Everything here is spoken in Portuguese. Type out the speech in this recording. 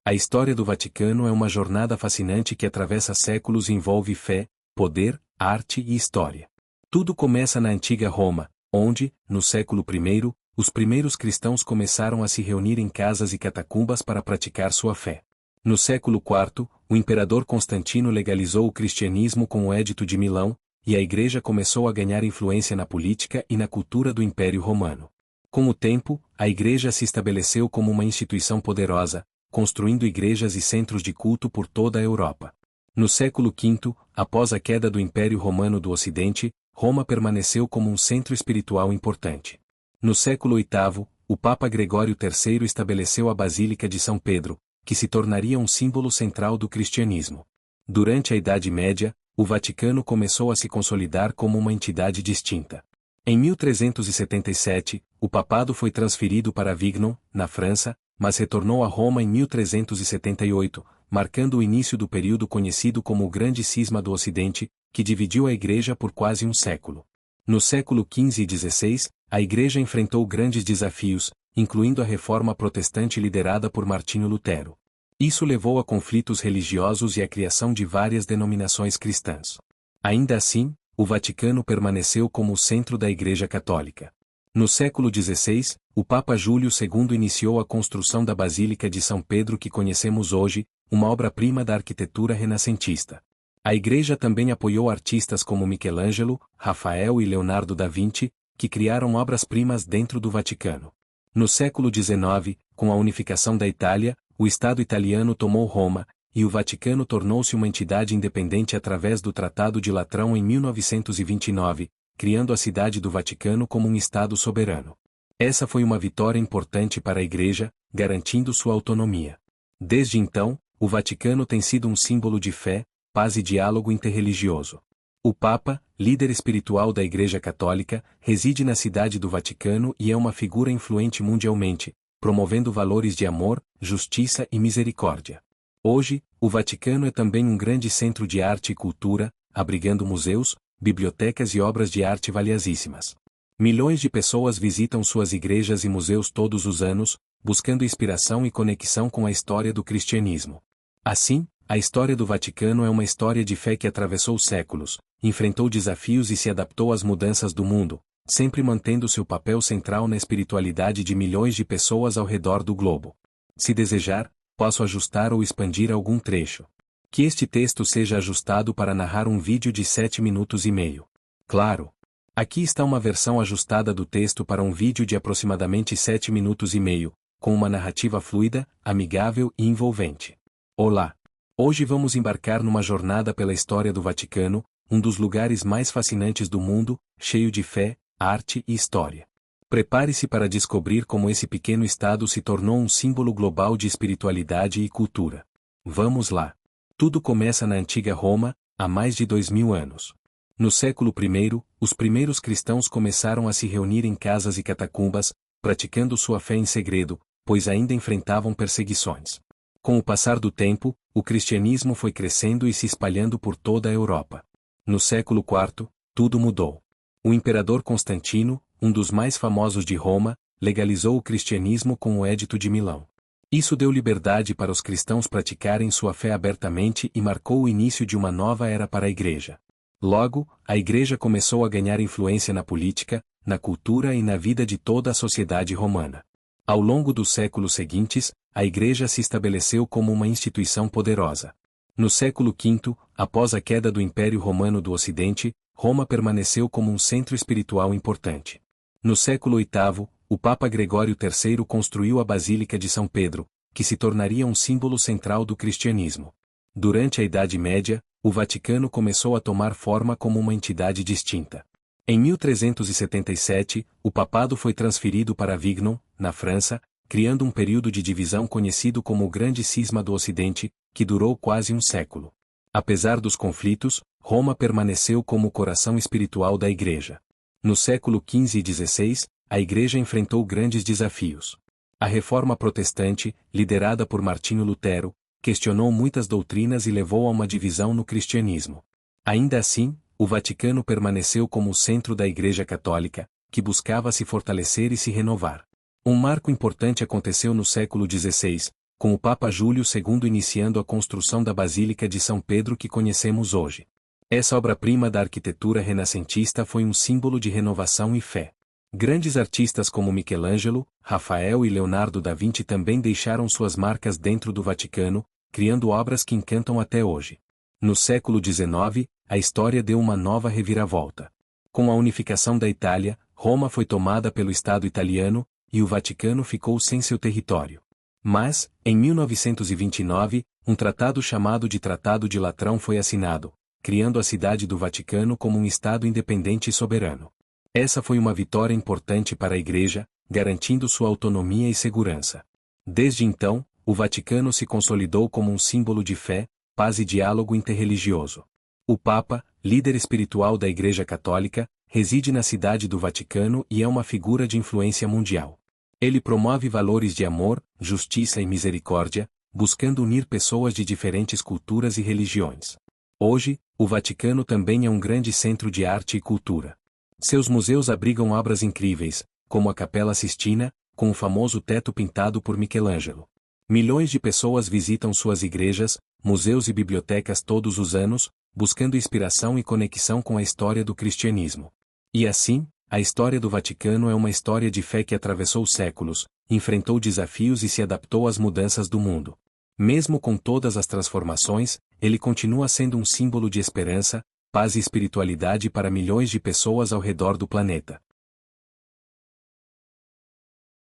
A história do Vaticano é uma jornada fascinante que atravessa séculos e envolve fé, poder, arte e história. Tudo começa na antiga Roma, onde, no século I, os primeiros cristãos começaram a se reunir em casas e catacumbas para praticar sua fé. No século IV, o imperador Constantino legalizou o cristianismo com o Edito de Milão, e a Igreja começou a ganhar influência na política e na cultura do Império Romano. Com o tempo, a Igreja se estabeleceu como uma instituição poderosa, construindo igrejas e centros de culto por toda a Europa. No século V, após a queda do Império Romano do Ocidente, Roma permaneceu como um centro espiritual importante. No século VIII, o Papa Gregório III estabeleceu a Basílica de São Pedro, que se tornaria um símbolo central do cristianismo. Durante a Idade Média, o Vaticano começou a se consolidar como uma entidade distinta. Em 1377, o papado foi transferido para Avignon, na França, mas retornou a Roma em 1378, marcando o início do período conhecido como o Grande Cisma do Ocidente, que dividiu a Igreja por quase um século. No século XV e XVI, a Igreja enfrentou grandes desafios, incluindo a Reforma Protestante liderada por Martinho Lutero. Isso levou a conflitos religiosos e à criação de várias denominações cristãs. Ainda assim, o Vaticano permaneceu como o centro da Igreja Católica. No século XVI, o Papa Júlio II iniciou a construção da Basílica de São Pedro que conhecemos hoje, uma obra-prima da arquitetura renascentista. A Igreja também apoiou artistas como Michelangelo, Rafael e Leonardo da Vinci, que criaram obras-primas dentro do Vaticano. No século XIX, com a unificação da Itália, o Estado italiano tomou Roma, e o Vaticano tornou-se uma entidade independente através do Tratado de Latrão em 1929, criando a cidade do Vaticano como um Estado soberano. Essa foi uma vitória importante para a Igreja, garantindo sua autonomia. Desde então, o Vaticano tem sido um símbolo de fé, paz e diálogo interreligioso. O Papa, líder espiritual da Igreja Católica, reside na cidade do Vaticano e é uma figura influente mundialmente, promovendo valores de amor, justiça e misericórdia. Hoje, o Vaticano é também um grande centro de arte e cultura, abrigando museus, bibliotecas e obras de arte valiosíssimas. Milhões de pessoas visitam suas igrejas e museus todos os anos, buscando inspiração e conexão com a história do cristianismo. Assim, a história do Vaticano é uma história de fé que atravessou séculos, enfrentou desafios e se adaptou às mudanças do mundo, sempre mantendo seu papel central na espiritualidade de milhões de pessoas ao redor do globo. Se desejar, posso ajustar ou expandir algum trecho. Que este texto seja ajustado para narrar um vídeo de 7 minutos e meio. Claro. Aqui está uma versão ajustada do texto para um vídeo de aproximadamente 7 minutos e meio, com uma narrativa fluida, amigável e envolvente. Olá! Hoje vamos embarcar numa jornada pela história do Vaticano, um dos lugares mais fascinantes do mundo, cheio de fé, arte e história. Prepare-se para descobrir como esse pequeno estado se tornou um símbolo global de espiritualidade e cultura. Vamos lá! Tudo começa na antiga Roma, há mais de 2000 anos. No século I, os primeiros cristãos começaram a se reunir em casas e catacumbas, praticando sua fé em segredo, pois ainda enfrentavam perseguições. Com o passar do tempo, o cristianismo foi crescendo e se espalhando por toda a Europa. No século IV, tudo mudou. O imperador Constantino, um dos mais famosos de Roma, legalizou o cristianismo com o Edito de Milão. Isso deu liberdade para os cristãos praticarem sua fé abertamente e marcou o início de uma nova era para a Igreja. Logo, a Igreja começou a ganhar influência na política, na cultura e na vida de toda a sociedade romana. Ao longo dos séculos seguintes, a Igreja se estabeleceu como uma instituição poderosa. No século V, após a queda do Império Romano do Ocidente, Roma permaneceu como um centro espiritual importante. No século VIII, o Papa Gregório III construiu a Basílica de São Pedro, que se tornaria um símbolo central do cristianismo. Durante a Idade Média, o Vaticano começou a tomar forma como uma entidade distinta. Em 1377, o papado foi transferido para Avignon, na França, criando um período de divisão conhecido como o Grande Cisma do Ocidente, que durou quase um século. Apesar dos conflitos, Roma permaneceu como o coração espiritual da Igreja. No século XV e XVI, a Igreja enfrentou grandes desafios. A Reforma Protestante, liderada por Martinho Lutero, questionou muitas doutrinas e levou a uma divisão no cristianismo. Ainda assim, o Vaticano permaneceu como o centro da Igreja Católica, que buscava se fortalecer e se renovar. Um marco importante aconteceu no século XVI, com o Papa Júlio II iniciando a construção da Basílica de São Pedro que conhecemos hoje. Essa obra-prima da arquitetura renascentista foi um símbolo de renovação e fé. Grandes artistas como Michelangelo, Rafael e Leonardo da Vinci também deixaram suas marcas dentro do Vaticano, criando obras que encantam até hoje. No século XIX, a história deu uma nova reviravolta. Com a unificação da Itália, Roma foi tomada pelo Estado italiano, e o Vaticano ficou sem seu território. Mas, em 1929, um tratado chamado de Tratado de Latrão foi assinado, criando a cidade do Vaticano como um Estado independente e soberano. Essa foi uma vitória importante para a Igreja, garantindo sua autonomia e segurança. Desde então, o Vaticano se consolidou como um símbolo de fé, paz e diálogo interreligioso. O Papa, líder espiritual da Igreja Católica, reside na cidade do Vaticano e é uma figura de influência mundial. Ele promove valores de amor, justiça e misericórdia, buscando unir pessoas de diferentes culturas e religiões. Hoje, o Vaticano também é um grande centro de arte e cultura. Seus museus abrigam obras incríveis, como a Capela Sistina, com o famoso teto pintado por Michelangelo. Milhões de pessoas visitam suas igrejas, museus e bibliotecas todos os anos, buscando inspiração e conexão com a história do cristianismo. E assim, a história do Vaticano é uma história de fé que atravessou séculos, enfrentou desafios e se adaptou às mudanças do mundo. Mesmo com todas as transformações, ele continua sendo um símbolo de esperança, paz e espiritualidade para milhões de pessoas ao redor do planeta.